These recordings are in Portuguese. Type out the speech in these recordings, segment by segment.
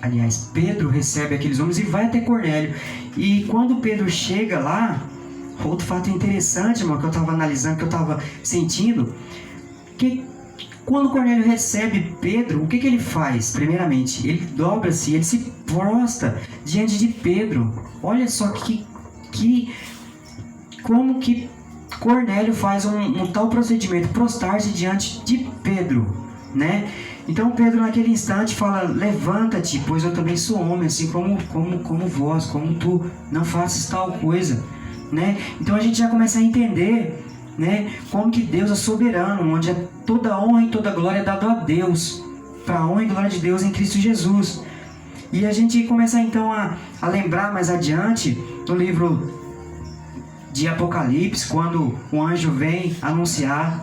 Aliás, Pedro recebe aqueles homens e vai até Cornélio. E quando Pedro chega lá, outro fato interessante, irmão, que eu estava analisando, que eu estava sentindo, que quando Cornélio recebe Pedro, o que ele faz? Primeiramente, ele dobra-se, ele se prostra diante de Pedro. Olha só como que Cornélio faz um tal procedimento, prostrar-se diante de Pedro, né? Então Pedro naquele instante fala: levanta-te, pois eu também sou homem, assim como vós, como tu, não faças tal coisa, né? Então a gente já começa a entender, né, como que Deus é soberano, onde toda honra e toda glória é dada a Deus, para a honra e glória de Deus em Cristo Jesus. E a gente começa então a lembrar mais adiante no livro de Apocalipse, quando o anjo vem anunciar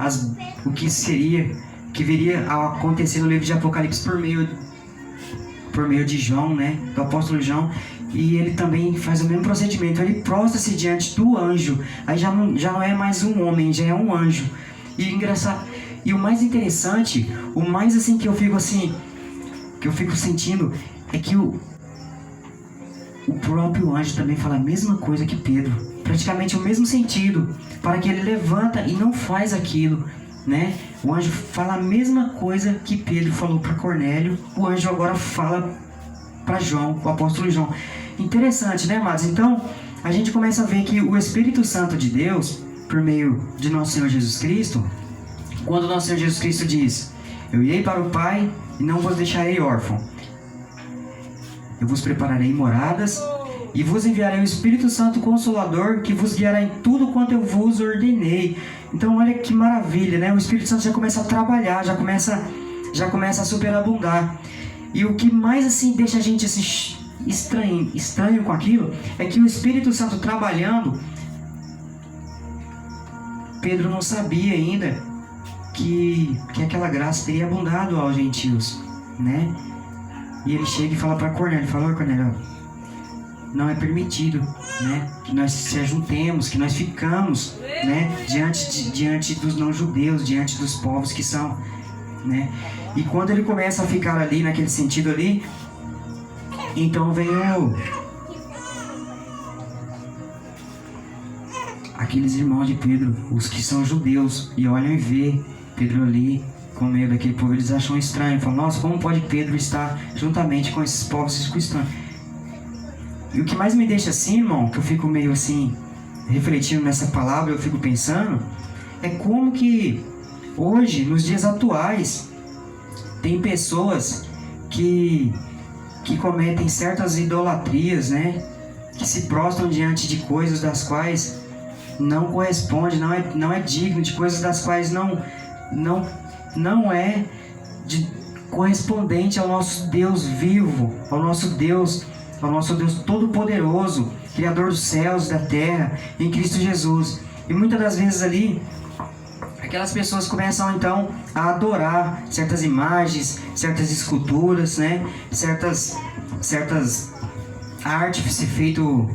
o que viria a acontecer no livro de Apocalipse por meio de João, né, do apóstolo João. E ele também faz o mesmo procedimento, ele prostra-se diante do anjo. Aí já não é mais um homem, já é um anjo. E engraçado, e o mais interessante, o mais assim que eu fico sentindo, é que o próprio anjo também fala a mesma coisa que Pedro, praticamente o mesmo sentido, para que ele levanta e não faz aquilo, né? O anjo fala a mesma coisa que Pedro falou para Cornélio, o anjo agora fala para João, o apóstolo João. Interessante, né, amados? Então, a gente começa a ver que o Espírito Santo de Deus, por meio de nosso Senhor Jesus Cristo, quando nosso Senhor Jesus Cristo diz: eu irei para o Pai e não vos deixarei órfão, eu vos prepararei moradas e vos enviarei o Espírito Santo Consolador, que vos guiará em tudo quanto eu vos ordenei. Então olha que maravilha, né? O Espírito Santo já começa a trabalhar, já começa a superabundar. E o que mais assim deixa a gente assim, estranho com aquilo, é que o Espírito Santo trabalhando, Pedro não sabia ainda que aquela graça teria abundado aos gentios, né? E ele chega e fala para Cornélio, Cornélio, não é permitido, né, que nós se ajuntemos, que nós ficamos, né, diante dos não-judeus, diante dos povos que são, né? E quando ele começa a ficar ali, naquele sentido ali, então vem aqueles irmãos de Pedro, os que são judeus, e olham e vê Pedro ali com meio daquele povo. Eles acham estranho, falam: nossa, como pode Pedro estar juntamente com esses povos cristãos? E o que mais me deixa assim, irmão, que eu fico meio assim, refletindo nessa palavra, eu fico pensando, é como que hoje, nos dias atuais, tem pessoas que cometem certas idolatrias, né? Que se prostram diante de coisas das quais não corresponde, não é digno, de coisas das quais não é correspondente ao nosso Deus vivo, ao nosso Deus todo-poderoso, Criador dos céus e da terra, em Cristo Jesus. E muitas das vezes ali, aquelas pessoas começam então a adorar certas imagens, certas esculturas, né? Certas artífices feito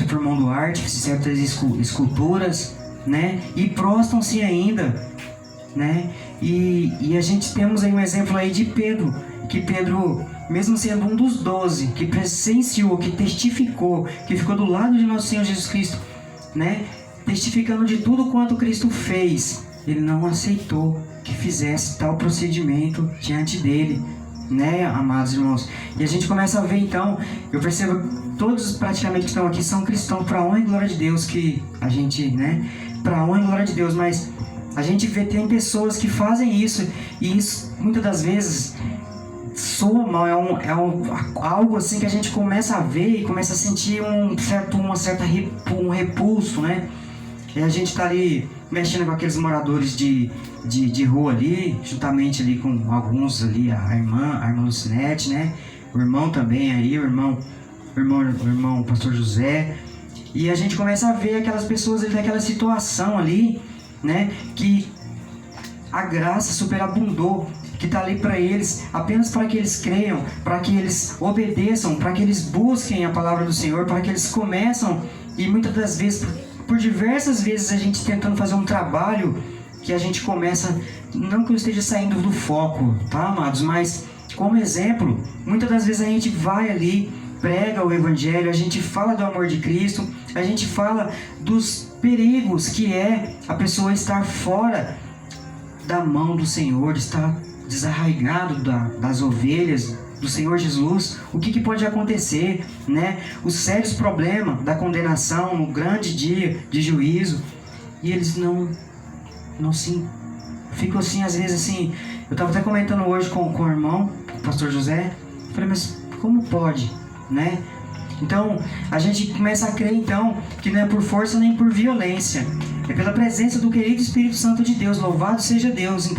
por mão do artífice, certas esculturas, né? E prostram-se ainda, né? E a gente temos aí um exemplo aí de Pedro, que Pedro, mesmo sendo um dos 12, que presenciou, que testificou, que ficou do lado de nosso Senhor Jesus Cristo, né? Testificando de tudo quanto Cristo fez, ele não aceitou que fizesse tal procedimento diante dele, né, amados irmãos? E a gente começa a ver então, eu percebo que todos praticamente que estão aqui são cristãos para a honra e glória de Deus, que a gente, né, para a honra e glória de Deus, mas a gente vê, tem pessoas que fazem isso, e isso muitas das vezes soa mal, algo assim que a gente começa a ver e começa a sentir um repulso, né? E a gente tá ali mexendo com aqueles moradores de rua ali, juntamente ali com alguns ali, a irmã Lucinete, né? O irmão também aí, o irmão pastor José. E a gente começa a ver aquelas pessoas ali naquela situação ali, né? Que a graça superabundou, que está ali para eles, apenas para que eles creiam, para que eles obedeçam, para que eles busquem a palavra do Senhor, para que eles começam, e muitas das vezes, por diversas vezes a gente tentando fazer um trabalho que a gente começa, não que eu esteja saindo do foco, tá, amados? Mas, como exemplo, muitas das vezes a gente vai ali, prega o Evangelho, a gente fala do amor de Cristo, a gente fala dos perigos que é a pessoa estar fora da mão do Senhor, de estar desarraigado das ovelhas do Senhor Jesus. O que pode acontecer, né? Os sérios problemas da condenação no grande dia de juízo. E eles não se... Ficam assim, às vezes assim... Eu estava até comentando hoje com o irmão, o pastor José. Eu falei, mas como pode, né? Então, a gente começa a crer, então, que não é por força nem por violência. É pela presença do querido Espírito Santo de Deus. Louvado seja Deus. Então,